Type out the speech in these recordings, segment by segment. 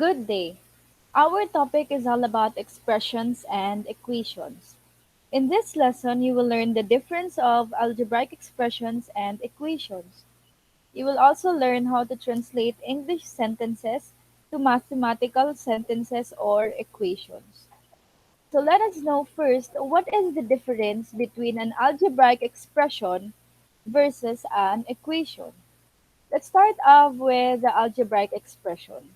Good day. Our topic is all about expressions and equations. In this lesson, you will learn the difference of algebraic expressions and equations. You will also learn how to translate English sentences to mathematical sentences or equations. So let us know first what is the difference between an algebraic expression versus an equation. Let's start off with the algebraic expression.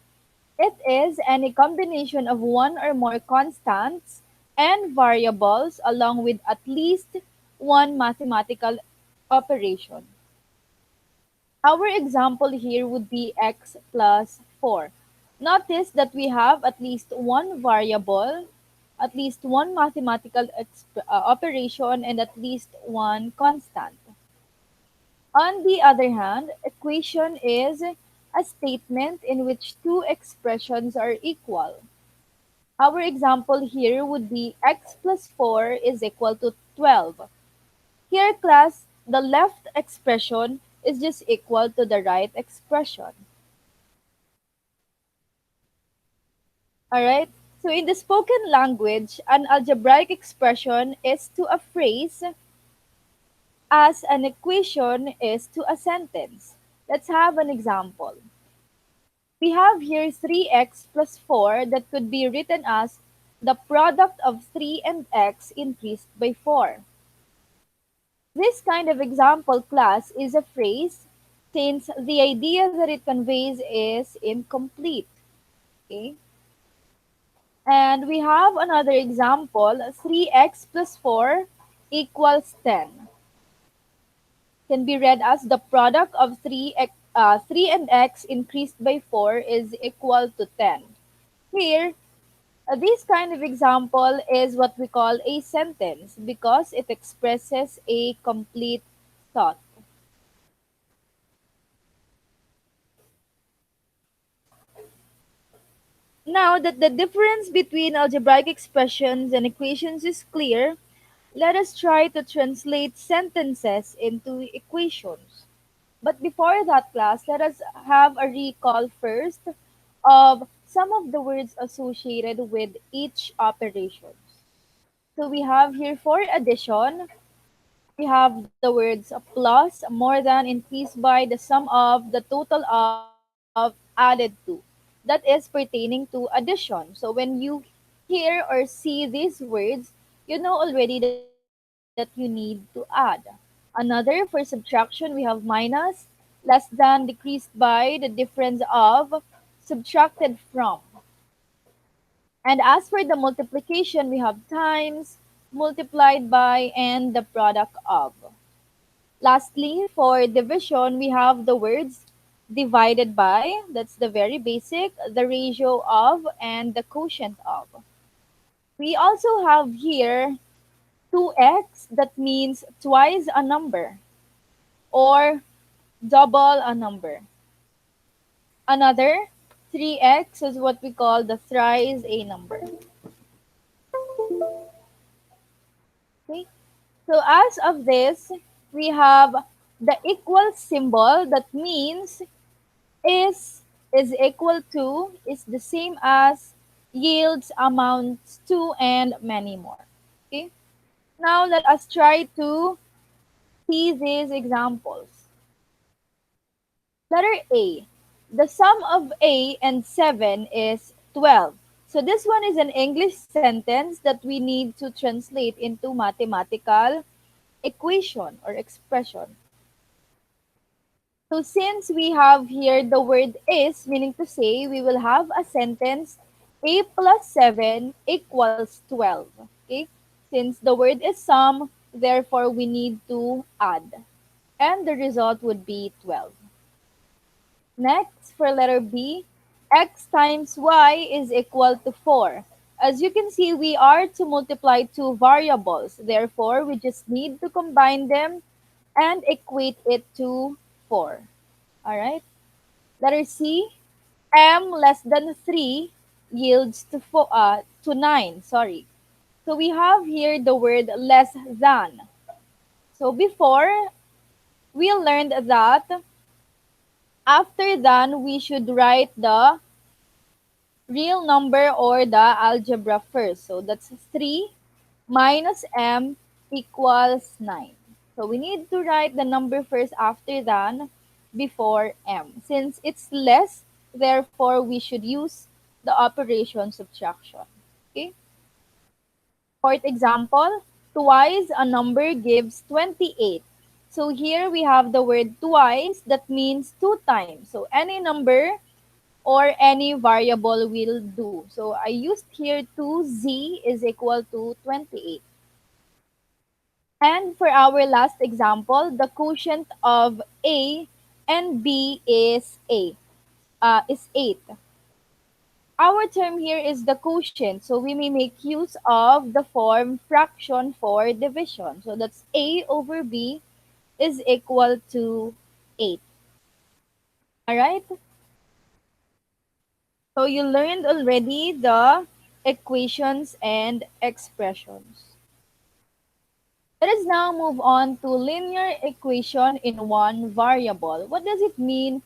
It is any combination of one or more constants and variables along with at least one mathematical operation. Our example here would be x plus 4. Notice that we have at least one variable, at least one mathematical operation, and at least one constant. On the other hand, equation is a statement in which two expressions are equal. Our example here would be x plus 4 is equal to 12. Here, class, the left expression is just equal to the right expression. Alright? So in the spoken language, an algebraic expression is to a phrase as an equation is to a sentence. Let's have an example. We have here 3x plus 4 that could be written as the product of 3 and x increased by 4. This kind of example class is a phrase since the idea that it conveys is incomplete. Okay? And we have another example, 3x plus 4 equals 10. Can be read as the product of 3 and x increased by 4 is equal to 10. Here, this kind of example is what we call a sentence because it expresses a complete thought. Now that the difference between algebraic expressions and equations is clear, let us try to translate sentences into equations. But before that class, let us have a recall first of some of the words associated with each operation. So we have here for addition, we have the words plus, more than, increased by, the sum of, the total of, added to. That is pertaining to addition. So when you hear or see these words, you know already that you need to add. Another, for subtraction, we have minus, less than, decreased by, the difference of, subtracted from. And as for the multiplication, we have times, multiplied by, and the product of. Lastly, for division, we have the words divided by, that's the very basic, the ratio of, and the quotient of. We also have here 2x, that means twice a number, or double a number. Another, 3x is what we call the thrice a number. Okay? So as of this, we have the equal symbol that means is equal to is the same as yields amounts to and many more. Okay? Now let us try to see these examples. Letter A. The sum of A and 7 is 12. So this one is an English sentence that we need to translate into mathematical equation or expression. So since we have here the word is, meaning to say we will have a sentence a plus 7 equals 12. Okay? Since the word is sum, therefore we need to add. And the result would be 12. Next, for letter B, x times y is equal to 4. As you can see, we are to multiply two variables. Therefore, we just need to combine them and equate it to 4. All right. Letter C, m less than 3 yields to 9. Sorry. So we have here the word less than. So before, we learned that after than, we should write the real number or the algebra first. So that's 3 minus m equals 9. So we need to write the number first after than before m. Since it's less, therefore we should use the operation subtraction. Okay? For example, twice a number gives 28. So here we have the word twice that means two times. So any number or any variable will do. So I used here 2z is equal to 28. And for our last example, the quotient of A and B is 8. Our term here is the quotient, so we may make use of the form fraction for division. So that's A over B is equal to 8. Alright? So you learned already the equations and expressions. Let us now move on to linear equation in one variable. What does it mean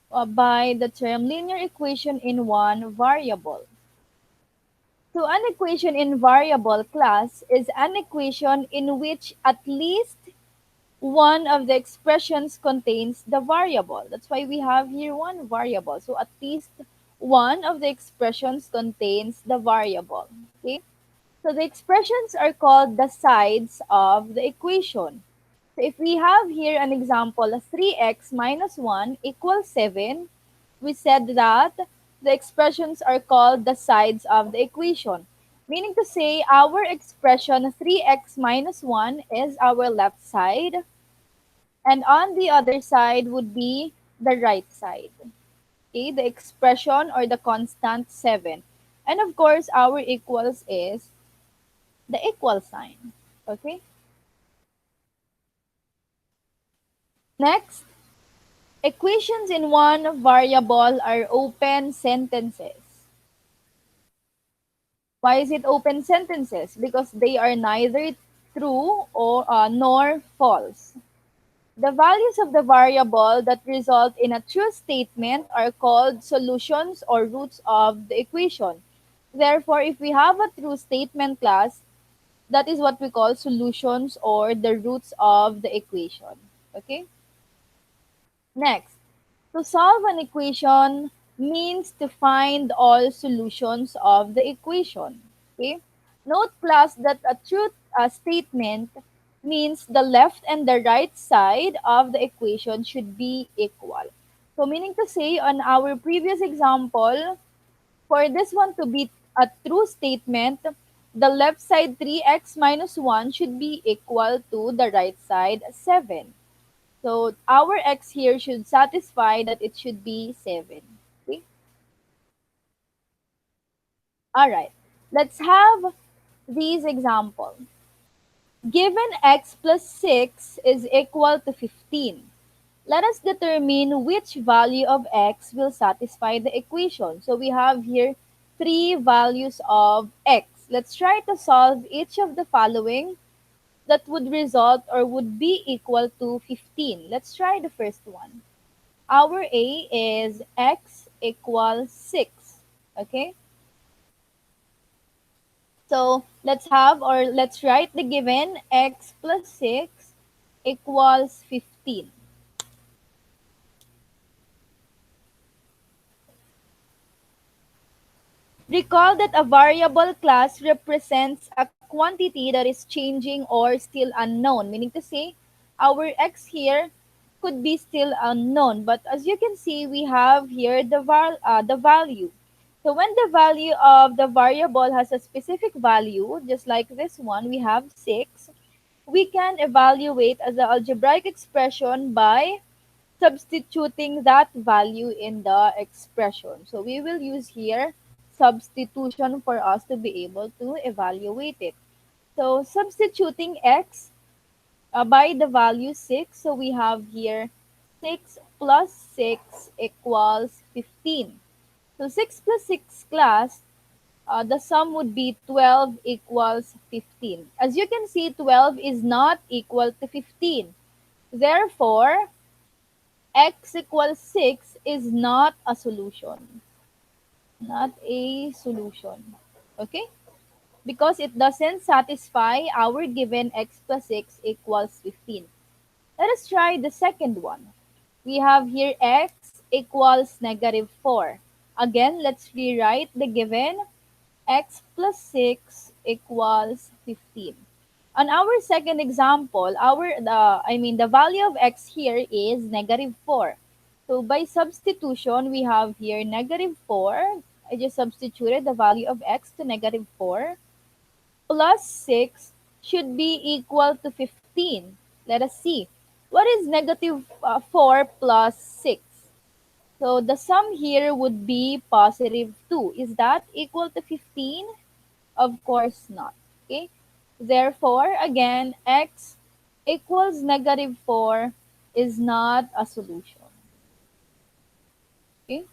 by the term linear equation in one variable? So an equation in variable class is an equation in which at least one of the expressions contains the variable. That's why we have here one variable. So at least one of the expressions contains the variable. Okay? So the expressions are called the sides of the equation. So if we have here an example, 3x minus 1 equals 7, we said that the expressions are called the sides of the equation. Meaning to say, our expression 3x minus 1 is our left side, and on the other side would be the right side. Okay, the expression or the constant 7. And of course, our equals is the equal sign. Okay? Next, equations in one variable are open sentences. Why is it open sentences? Because they are neither true or nor false. The values of the variable that result in a true statement are called solutions or roots of the equation. Therefore, if we have a true statement class, that is what we call solutions or the roots of the equation. Okay? Next, to solve an equation means to find all solutions of the equation. Okay? Note class that a truth statement means the left and the right side of the equation should be equal. So meaning to say on our previous example, for this one to be a true statement, the left side 3x minus 1 should be equal to the right side 7. So our x here should satisfy that it should be 7. Okay? All right. Let's have these example. Given x plus 6 is equal to 15. Let us determine which value of x will satisfy the equation. So we have here three values of x. Let's try to solve each of the following that would result or would be equal to 15. Let's try the first one. Our A is x equals 6. Okay? So let's have or let's write the given x plus 6 equals 15. Recall that a variable class represents a quantity that is changing or still unknown, meaning to say our x here could be still unknown. But as you can see, we have here the value. So when the value of the variable has a specific value, just like this one, we have 6, we can evaluate as an algebraic expression by substituting that value in the expression. So we will use here substitution for us to be able to evaluate it. So substituting x by the value 6, so we have here 6 plus 6 equals 15. So 6 plus 6 class, the sum would be 12 equals 15. As you can see, 12 is not equal to 15. Therefore, x equals 6 is not a solution. not a solution. Okay? Because it doesn't satisfy our given x plus 6 equals 15. Let us try the second one. We have here x equals negative 4. Again, let's rewrite the given x plus 6 equals 15. On our second example, the value of x here is negative 4. So by substitution, we have here negative 4. I just substituted the value of x to negative 4 plus 6 should be equal to 15. Let us see. What is negative 4 plus 6? So the sum here would be positive 2. Is that equal to 15? Of course not. Okay. Therefore, again, x equals negative 4 is not a solution. Okay.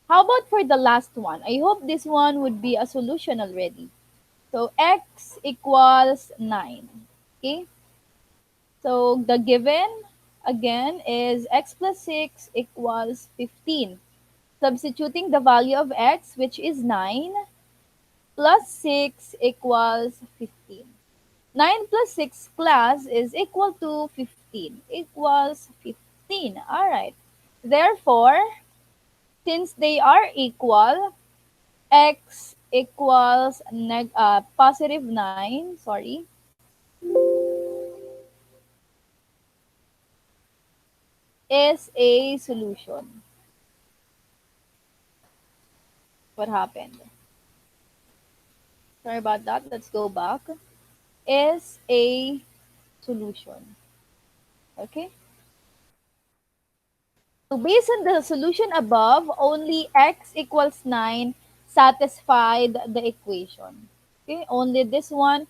How about for the last one? I hope this one would be a solution already. So x equals 9. Okay. So the given again is x plus 6 equals 15. Substituting the value of x, which is 9, plus 6 equals 15. 9 plus 6 class is equal to 15. Equals 15. Alright. Therefore, since they are equal, x equals positive 9, sorry, is a solution. What happened? Sorry about that. Let's go back. Is a solution. Okay? So based on the solution above, only x equals 9 satisfied the equation. Okay? Only this one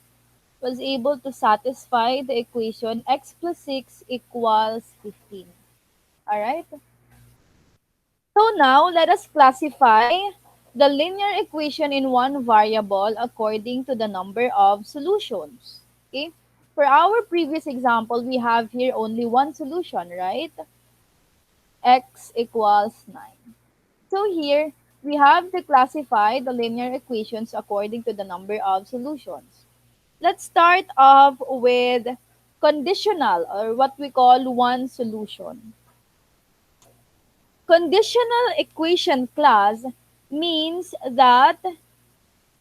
was able to satisfy the equation x plus 6 equals 15. Alright? So now let us classify the linear equation in one variable according to the number of solutions. Okay? For our previous example, we have here only one solution, right? X equals 9. So here, we have to classify the linear equations according to the number of solutions. Let's start off with conditional, or what we call one solution. Conditional equation class means that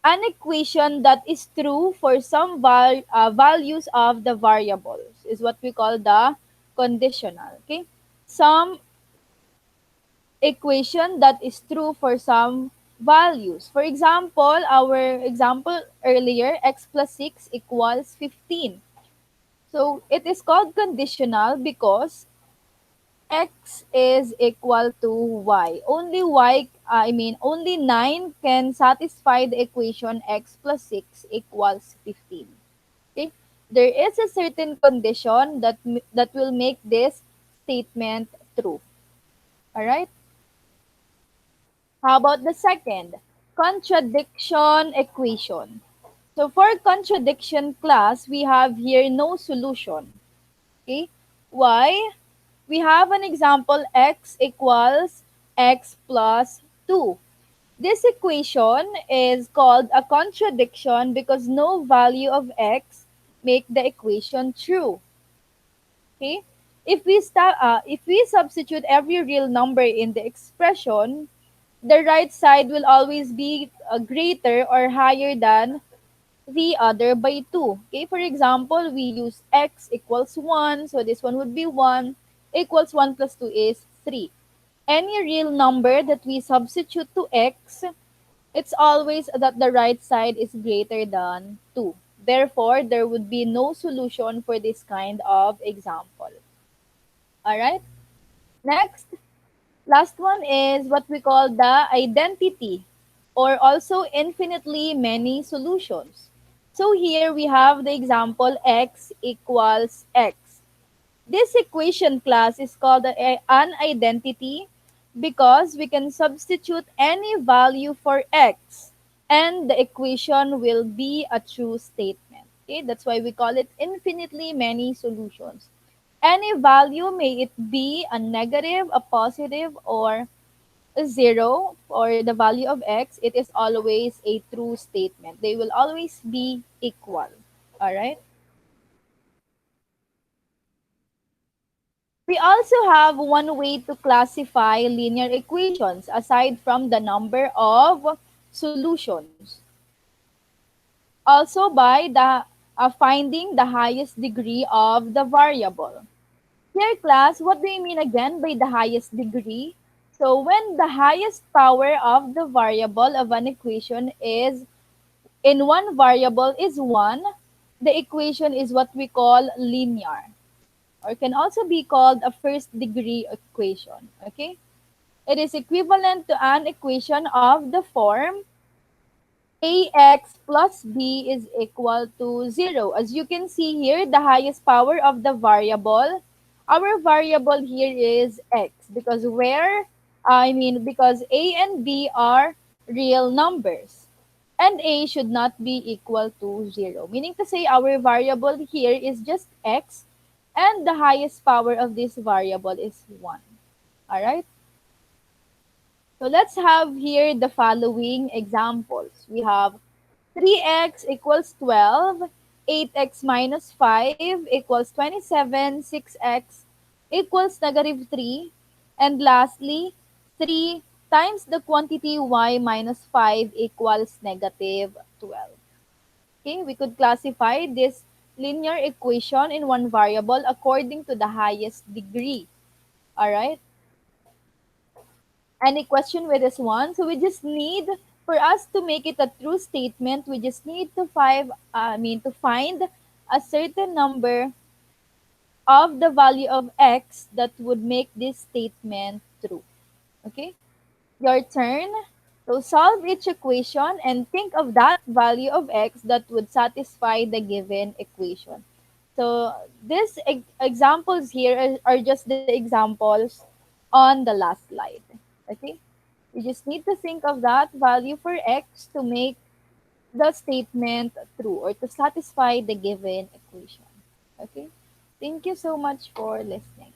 an equation that is true for some values of the variables is what we call the conditional. Okay, some equation that is true for some values. For example, our example earlier, x plus 6 equals 15. So it is called conditional because x is equal to only 9 can satisfy the equation x plus 6 equals 15. Okay? There is a certain condition that will make this statement true. All right? How about the second? Contradiction equation. So for contradiction class, we have here no solution. Okay? Why? We have an example x equals x plus 2. This equation is called a contradiction because no value of x make the equation true. Okay? If we substitute every real number in the expression, the right side will always be greater or higher than the other by 2. Okay, for example, we use x equals 1, so this one would be 1, equals 1 plus 2 is 3. Any real number that we substitute to x, it's always that the right side is greater than 2. Therefore, there would be no solution for this kind of example. Alright? Next, last one is what we call the identity or also infinitely many solutions. So here we have the example x equals x. This equation class is called an identity because we can substitute any value for x and the equation will be a true statement. Okay, that's why we call it infinitely many solutions. Any value, may it be a negative, a positive, or 0 or the value of x, it is always a true statement. They will always be equal. All right? We also have one way to classify linear equations aside from the number of solutions. Also by the finding the highest degree of the variable. Here class, what do you mean again by the highest degree? So when the highest power of the variable of an equation is in one variable is 1, the equation is what we call linear or can also be called a first degree equation. Okay? It is equivalent to an equation of the form ax plus b is equal to 0. As you can see here, the highest power of the variable, our variable here is x because because a and b are real numbers and a should not be equal to 0. Meaning to say our variable here is just x and the highest power of this variable is 1. Alright? So let's have here the following examples. We have 3x equals 12, 8x minus 5 equals 27, 6x equals negative 3, and lastly, 3 times the quantity y minus 5 equals negative 12. Okay, we could classify this linear equation in one variable according to the highest degree. All right? Any question with this one? So we just need for us to make it a true statement, we just need to find a certain number of the value of x that would make this statement true. Okay? Your turn. So solve each equation and think of that value of x that would satisfy the given equation. So these examples here are just the examples on the last slide. Okay? You just need to think of that value for x to make the statement true or to satisfy the given equation. Okay? Thank you so much for listening.